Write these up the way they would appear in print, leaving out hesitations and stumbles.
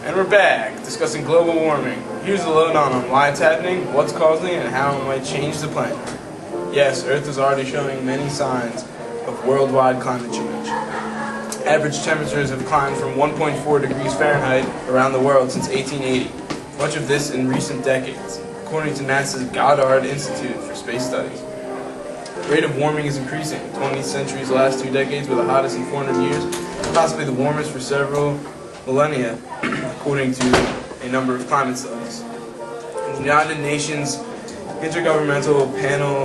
And we're back, discussing global warming. Here's the lowdown on why it's happening, what's causing it, and how it might change the planet. Yes, Earth is already showing many signs of worldwide climate change. Average temperatures have climbed from 1.4 degrees Fahrenheit around the world since 1880, much of this in recent decades, according to NASA's Goddard Institute for Space Studies. The rate of warming is increasing. The 20th century's last 2 decades were the hottest in 400 years, possibly the warmest for several millennia, according to a number of climate studies. The United Nations Intergovernmental Panel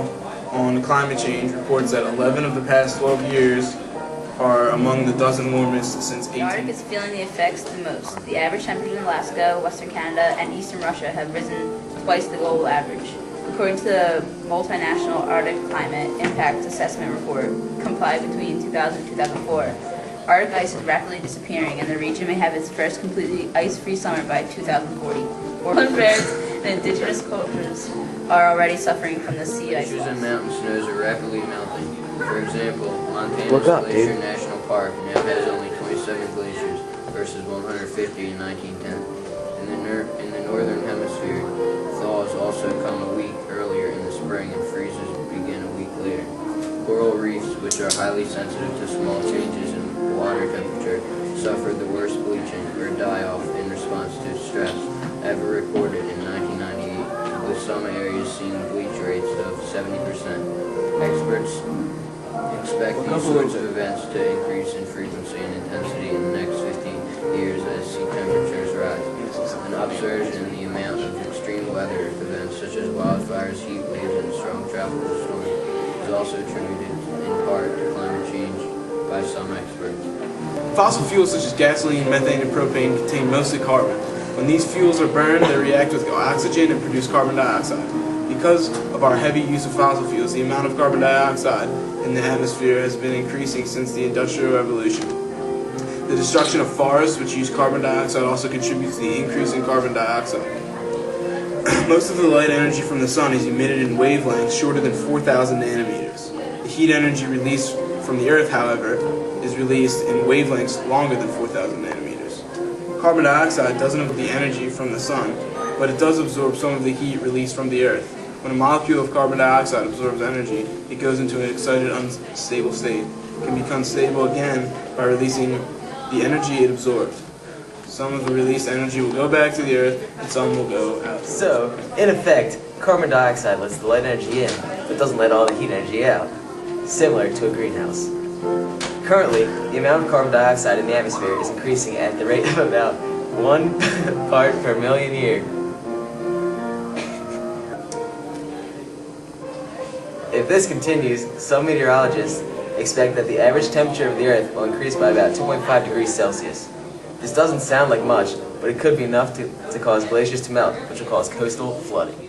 on Climate Change reports that 11 of the past 12 years are among the dozen warmest since 18. The Arctic is feeling the effects the most. The average temperatures in Alaska, Western Canada, and Eastern Russia have risen twice the global average. According to the multinational Arctic Climate Impact Assessment Report, compiled between 2000 and 2004, Arctic ice is rapidly disappearing, and the region may have its first completely ice-free summer by 2040. Polar bears and indigenous cultures are already suffering from the sea ice Glaciers loss. and mountain snows are rapidly melting. For example, Montana's Look up, Glacier dude. National Park now has only 27 glaciers versus 150 in 1910. In the northern hemisphere, thaws also come a week earlier in the spring and freezes begin a week later. Coral reefs, which are highly sensitive to small changes in water temperature, suffered the worst bleaching or die-off in response to stress ever recorded in 1998, with some areas seeing bleach rates of 70%. Experts expect these sorts of events to increase in frequency and intensity in the next 15 years as sea temperatures rise. An upsurge in the amount of extreme weather events such as wildfires, heat waves, and strong tropical storms is also attributed in part to climate change by some experts. Fossil fuels such as gasoline, methane, and propane contain mostly carbon. When these fuels are burned, they react with oxygen and produce carbon dioxide. Because of our heavy use of fossil fuels, the amount of carbon dioxide in the atmosphere has been increasing since the Industrial Revolution. The destruction of forests, which use carbon dioxide, also contributes to the increase in carbon dioxide. Most of the light energy from the sun is emitted in wavelengths shorter than 4,000 nanometers. The heat energy released from the Earth, however, is released in wavelengths longer than 4,000 nanometers. Carbon dioxide doesn't absorb the energy from the sun, but it does absorb some of the heat released from the Earth. When a molecule of carbon dioxide absorbs energy, it goes into an excited, unstable state. It can become stable again by releasing the energy it absorbed. Some of the released energy will go back to the Earth, and some will go out. So, in effect, carbon dioxide lets the light energy in, but doesn't let all the heat energy out, similar to a greenhouse. Currently, the amount of carbon dioxide in the atmosphere is increasing at the rate of about 1 part per million year. If this continues, some meteorologists expect that the average temperature of the Earth will increase by about 2.5 degrees Celsius. This doesn't sound like much, but it could be enough to cause glaciers to melt, which will cause coastal flooding.